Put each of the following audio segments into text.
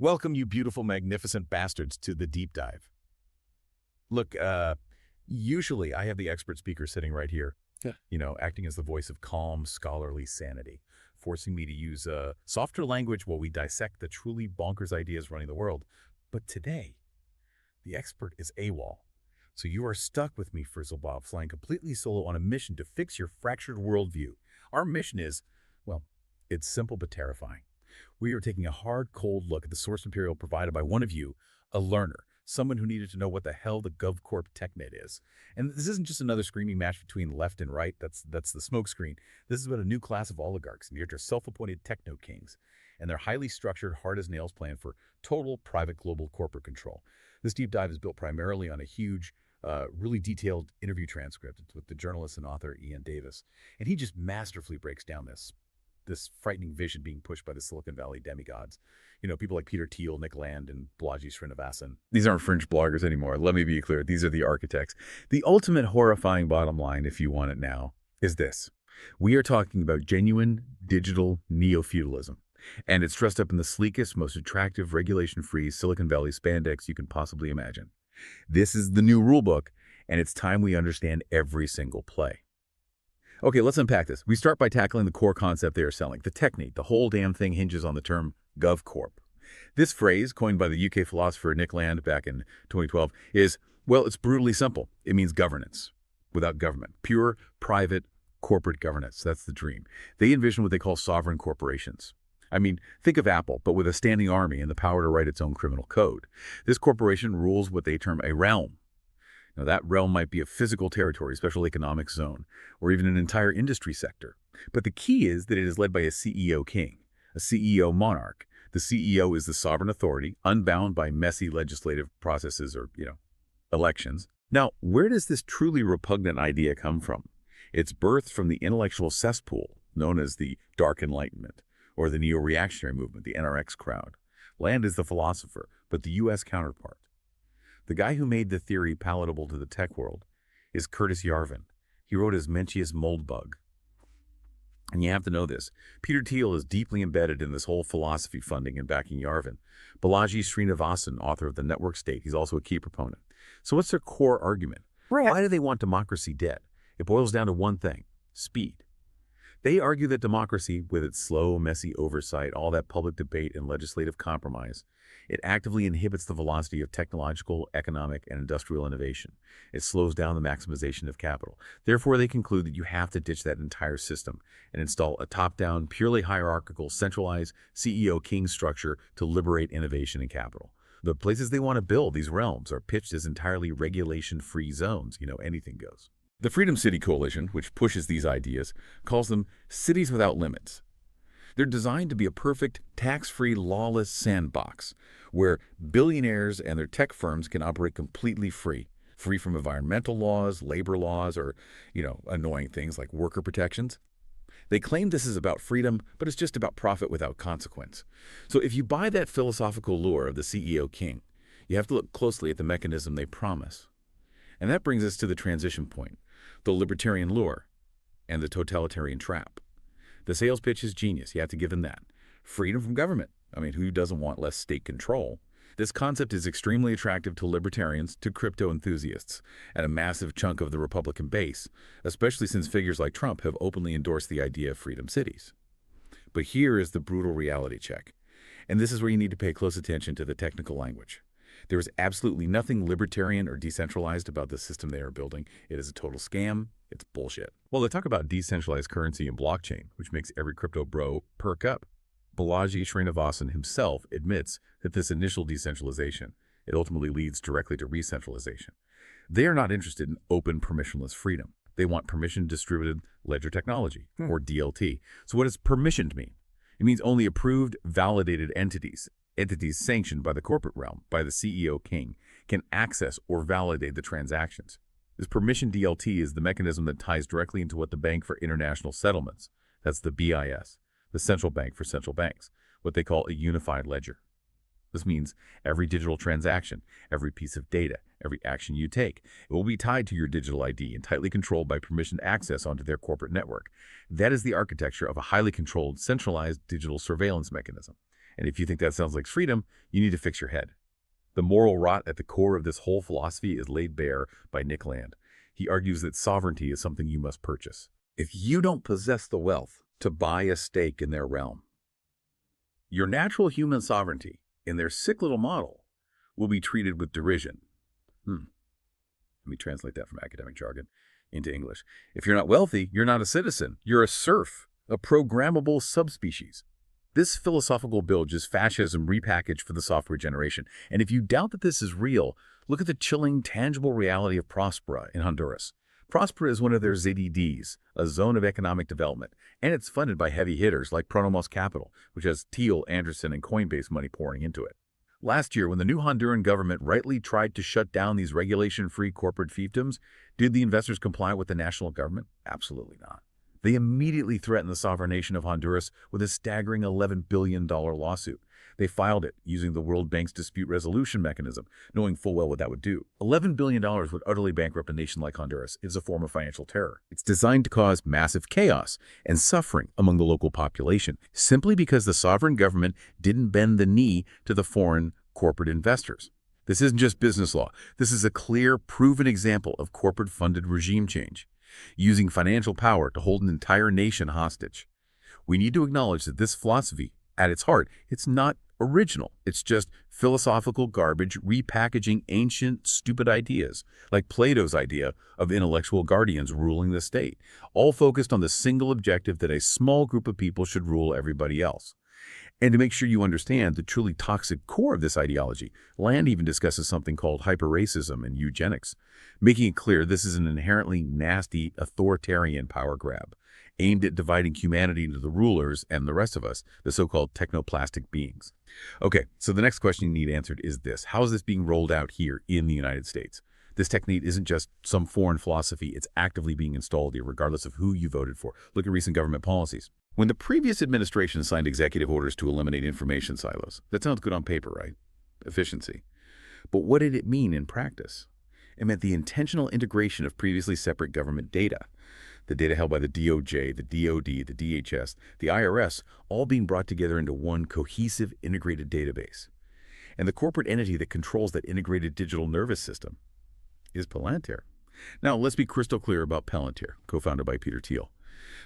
Welcome, you beautiful, magnificent bastards, to the deep dive. Look, usually I have the expert speaker sitting right here, Yeah. acting as the voice of calm, scholarly sanity, forcing me to use softer language while we dissect the truly bonkers ideas running the world. But today, the expert is AWOL. So you are stuck with me, FrizzleBob, flying completely solo on a mission to fix your fractured worldview. Our mission is, well, it's simple but terrifying. We are taking a hard, cold look at the source material provided by one of you, a learner, someone who needed to know what the hell the Gov-Corp TechNet is. And this isn't just another screaming match between left and right. That's the smoke screen. This is about a new class of oligarchs, near to self-appointed techno kings, and their highly structured, hard-as-nails plan for total private global corporate control. This deep dive is built primarily on a huge, really detailed interview transcript with the journalist and author Ian Davis. And he just masterfully breaks down this frightening vision being pushed by the Silicon Valley demigods. People like Peter Thiel, Nick Land, and Balaji Srinivasan. These aren't fringe bloggers anymore. Let me be clear. These are the architects. The ultimate horrifying bottom line, if you want it now, is this. We are talking about genuine digital neo-feudalism. And it's dressed up in the sleekest, most attractive, regulation-free Silicon Valley spandex you can possibly imagine. This is the new rulebook, and it's time we understand every single play. Okay, let's unpack this. We start by tackling the core concept they are selling, the technique. The whole damn thing hinges on the term Gov-Corp. This phrase, coined by the UK philosopher Nick Land back in 2012, is, well, it's brutally simple. It means governance without government. Pure, private, corporate governance. That's the dream. They envision what they call sovereign corporations. I mean, think of Apple, but with a standing army and the power to write its own criminal code. This corporation rules what they term a realm. Now, that realm might be a physical territory, special economic zone, or even an entire industry sector. But the key is that it is led by a CEO king, a CEO monarch. The CEO is the sovereign authority, unbound by messy legislative processes or, elections. Now, where does this truly repugnant idea come from? It's birthed from the intellectual cesspool known as the Dark Enlightenment, or the neo-reactionary movement, the NRX crowd. Land is the philosopher, but the U.S. counterpart. The guy who made the theory palatable to the tech world is Curtis Yarvin. He wrote his Mencius Moldbug. And you have to know this. Peter Thiel is deeply embedded in this whole philosophy funding and backing Yarvin. Balaji Srinivasan, author of The Network State, he's also a key proponent. So what's their core argument? Why do they want democracy dead? It boils down to one thing: speed. They argue that democracy, with its slow, messy oversight, all that public debate and legislative compromise, it actively inhibits the velocity of technological, economic, and industrial innovation. It slows down the maximization of capital. Therefore, they conclude that you have to ditch that entire system and install a top-down, purely hierarchical, centralized CEO king structure to liberate innovation and capital. The places they want to build, these realms, are pitched as entirely regulation-free zones. Anything goes. The Freedom City Coalition, which pushes these ideas, calls them cities without limits. They're designed to be a perfect, tax-free, lawless sandbox where billionaires and their tech firms can operate completely free from environmental laws, labor laws, or, annoying things like worker protections. They claim this is about freedom, but it's just about profit without consequence. So if you buy that philosophical lure of the CEO king, you have to look closely at the mechanism they promise. And that brings us to the transition point, the libertarian lure and the totalitarian trap. The sales pitch is genius. You have to give them that. Freedom from government. I mean, who doesn't want less state control? This concept is extremely attractive to libertarians, to crypto enthusiasts, and a massive chunk of the Republican base, especially since figures like Trump have openly endorsed the idea of freedom cities. But here is the brutal reality check. And this is where you need to pay close attention to the technical language. There is absolutely nothing libertarian or decentralized about the system they are building. It is a total scam. It's bullshit. Well, they talk about decentralized currency and blockchain, which makes every crypto bro perk up. Balaji Srinivasan himself admits that this initial decentralization, it ultimately leads directly to re-centralization. They are not interested in open permissionless freedom. They want permission-distributed ledger technology, or DLT. So what does permissioned mean? It means only approved, validated entities sanctioned by the corporate realm, by the CEO king, can access or validate the transactions. This permission DLT is the mechanism that ties directly into what the Bank for International Settlements, that's the BIS, the central bank for central banks, what they call a unified ledger. This means every digital transaction, every piece of data, every action you take, it will be tied to your digital ID and tightly controlled by permissioned access onto their corporate network. That is the architecture of a highly controlled, centralized digital surveillance mechanism. And if you think that sounds like freedom, you need to fix your head. The moral rot at the core of this whole philosophy is laid bare by Nick Land. He argues that sovereignty is something you must purchase. If you don't possess the wealth to buy a stake in their realm, your natural human sovereignty, in their sick little model, will be treated with derision. Let me translate that from academic jargon into English. If you're not wealthy, you're not a citizen. You're a serf, a programmable subspecies. This philosophical bilge is fascism repackaged for the software generation. And if you doubt that this is real, look at the chilling, tangible reality of Prospera in Honduras. Prospera is one of their ZDDs, a zone of economic development, and it's funded by heavy hitters like Pronomos Capital, which has Thiel, Anderson, and Coinbase money pouring into it. Last year, when the new Honduran government rightly tried to shut down these regulation-free corporate fiefdoms, did the investors comply with the national government? Absolutely not. They immediately threatened the sovereign nation of Honduras with a staggering $11 billion lawsuit. They filed it using the World Bank's dispute resolution mechanism, knowing full well what that would do. $11 billion would utterly bankrupt a nation like Honduras. It's a form of financial terror. It's designed to cause massive chaos and suffering among the local population, simply because the sovereign government didn't bend the knee to the foreign corporate investors. This isn't just business law. This is a clear, proven example of corporate-funded regime change, using financial power to hold an entire nation hostage. We need to acknowledge that this philosophy, at its heart, it's not original. It's just philosophical garbage repackaging ancient, stupid ideas, like Plato's idea of intellectual guardians ruling the state, all focused on the single objective that a small group of people should rule everybody else. And to make sure you understand the truly toxic core of this ideology, Land even discusses something called hyper-racism and eugenics, making it clear this is an inherently nasty, authoritarian power grab, aimed at dividing humanity into the rulers and the rest of us, the so-called technoplastic beings. Okay, so the next question you need answered is this. How is this being rolled out here in the United States? This technique isn't just some foreign philosophy. It's actively being installed here, regardless of who you voted for. Look at recent government policies. When the previous administration signed executive orders to eliminate information silos, that sounds good on paper, right? Efficiency. But what did it mean in practice? It meant the intentional integration of previously separate government data. The data held by the DOJ, the DOD, the DHS, the IRS, all being brought together into one cohesive, integrated database. And the corporate entity that controls that integrated digital nervous system is Palantir. Now, let's be crystal clear about Palantir, co-founded by Peter Thiel.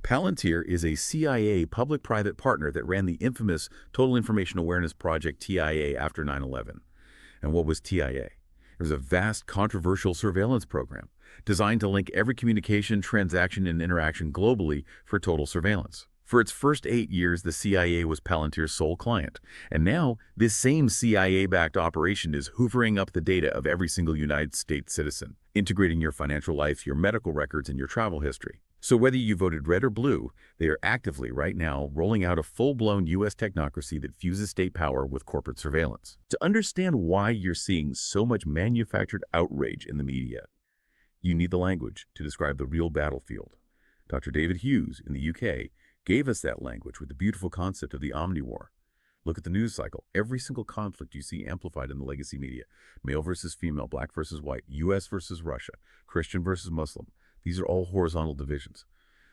Palantir is a CIA public-private partner that ran the infamous Total Information Awareness Project, TIA, after 9/11. And what was TIA? It was a vast, controversial surveillance program designed to link every communication, transaction, and interaction globally for total surveillance. For its first 8 years, the CIA was Palantir's sole client. And now, this same CIA-backed operation is hoovering up the data of every single United States citizen, integrating your financial life, your medical records, and your travel history. So whether you voted red or blue, they are actively, right now, rolling out a full-blown U.S. technocracy that fuses state power with corporate surveillance. To understand why you're seeing so much manufactured outrage in the media, you need the language to describe the real battlefield. Dr. David Hughes in the UK gave us that language with the beautiful concept of the omni-war. Look at the news cycle. Every single conflict you see amplified in the legacy media. Male versus female, black versus white, U.S. versus Russia, Christian versus Muslim. These are all horizontal divisions.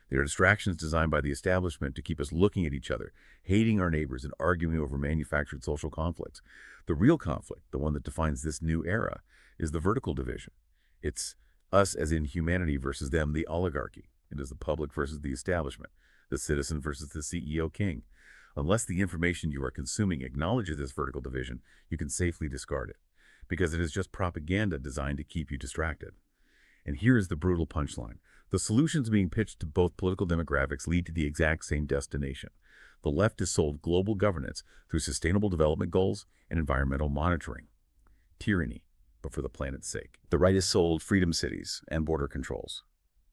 They are distractions designed by the establishment to keep us looking at each other, hating our neighbors, and arguing over manufactured social conflicts. The real conflict, the one that defines this new era, is the vertical division. It's us as in humanity versus them, the oligarchy. It is the public versus the establishment, the citizen versus the CEO king. Unless the information you are consuming acknowledges this vertical division, you can safely discard it, because it is just propaganda designed to keep you distracted. And here is the brutal punchline. The solutions being pitched to both political demographics lead to the exact same destination. The left is sold global governance through sustainable development goals and environmental monitoring. Tyranny, but for the planet's sake. The right is sold freedom cities and border controls.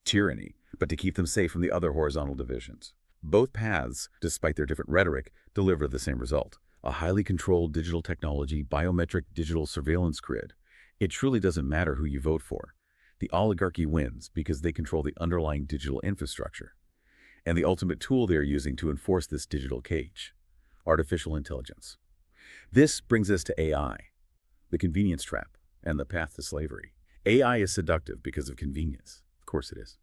Tyranny, but to keep them safe from the other horizontal divisions. Both paths, despite their different rhetoric, deliver the same result. A highly controlled digital technology, biometric digital surveillance grid. It truly doesn't matter who you vote for. The oligarchy wins because they control the underlying digital infrastructure and the ultimate tool they are using to enforce this digital cage, artificial intelligence. This brings us to AI, the convenience trap and the path to slavery. AI is seductive because of convenience. Of course it is.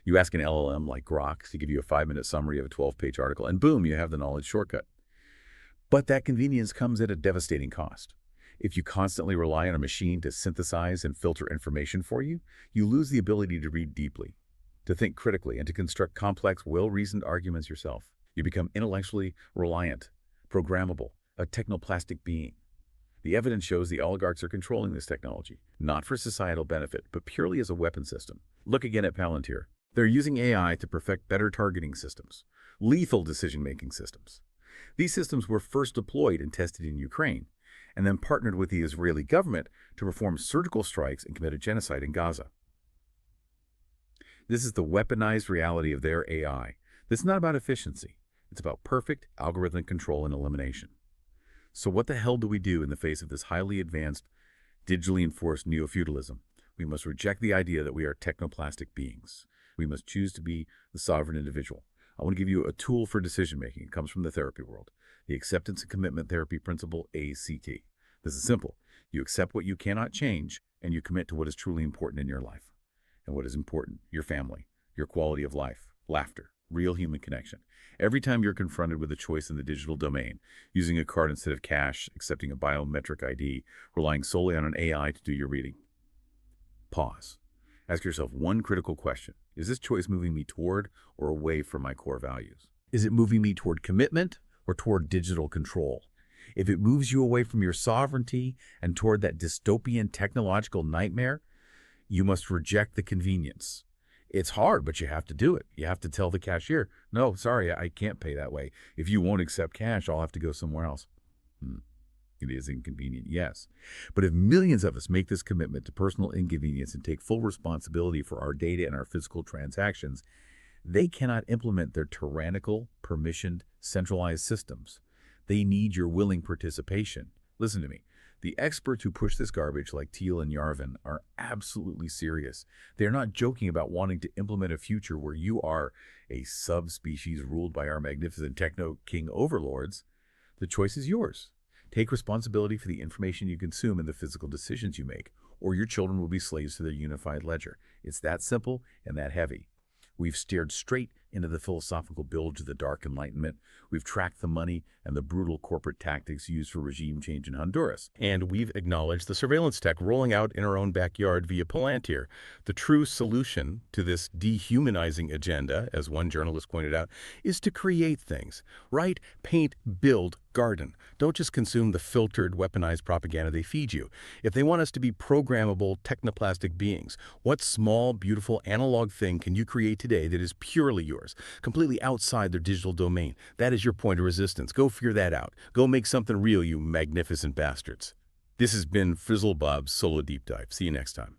You ask an LLM like Grok to give you a 5-minute summary of a 12-page article, and boom, you have the knowledge shortcut. But that convenience comes at a devastating cost. If you constantly rely on a machine to synthesize and filter information for you, you lose the ability to read deeply, to think critically, and to construct complex, well-reasoned arguments yourself. You become intellectually reliant, programmable, a technoplastic being. The evidence shows the oligarchs are controlling this technology, not for societal benefit, but purely as a weapon system. Look again at Palantir. They're using AI to perfect better targeting systems, lethal decision-making systems. These systems were first deployed and tested in Ukraine, and then partnered with the Israeli government to perform surgical strikes and commit a genocide in Gaza. This is the weaponized reality of their AI. This is not about efficiency. It's about perfect algorithmic control and elimination. So what the hell do we do in the face of this highly advanced, digitally enforced neo-feudalism? We must reject the idea that we are technoplastic beings. We must choose to be the sovereign individual. I want to give you a tool for decision-making. It comes from the therapy world. The Acceptance and Commitment Therapy Principle, ACT. This is simple. You accept what you cannot change, and you commit to what is truly important in your life. And what is important? Your family, your quality of life, laughter, real human connection. Every time you're confronted with a choice in the digital domain, using a card instead of cash, accepting a biometric ID, relying solely on an AI to do your reading, pause. Ask yourself one critical question. Is this choice moving me toward or away from my core values? Is it moving me toward commitment or toward digital control? If it moves you away from your sovereignty and toward that dystopian technological nightmare, you must reject the convenience. It's hard, but you have to do it. You have to tell the cashier, no, sorry, I can't pay that way. If you won't accept cash, I'll have to go somewhere else. It is inconvenient, yes. But if millions of us make this commitment to personal inconvenience and take full responsibility for our data and our physical transactions, they cannot implement their tyrannical, permissioned, centralized systems. They need your willing participation. Listen to me. The experts who push this garbage, like Thiel and Yarvin, are absolutely serious. They're not joking about wanting to implement a future where you are a subspecies ruled by our magnificent techno-king overlords. The choice is yours. Take responsibility for the information you consume and the physical decisions you make, or your children will be slaves to their unified ledger. It's that simple and that heavy. We've stared straight into the philosophical bilge of the Dark Enlightenment. We've tracked the money and the brutal corporate tactics used for regime change in Honduras. And we've acknowledged the surveillance tech rolling out in our own backyard via Palantir. The true solution to this dehumanizing agenda, as one journalist pointed out, is to create things. Write, paint, build, garden. Don't just consume the filtered, weaponized propaganda they feed you. If they want us to be programmable, technoplastic beings, what small, beautiful, analog thing can you create today that is purely yours, completely outside their digital domain? That is your point of resistance. Go figure that out. Go make something real, you magnificent bastards. This has been FrizzleBob's Solo Deep Dive. See you next time.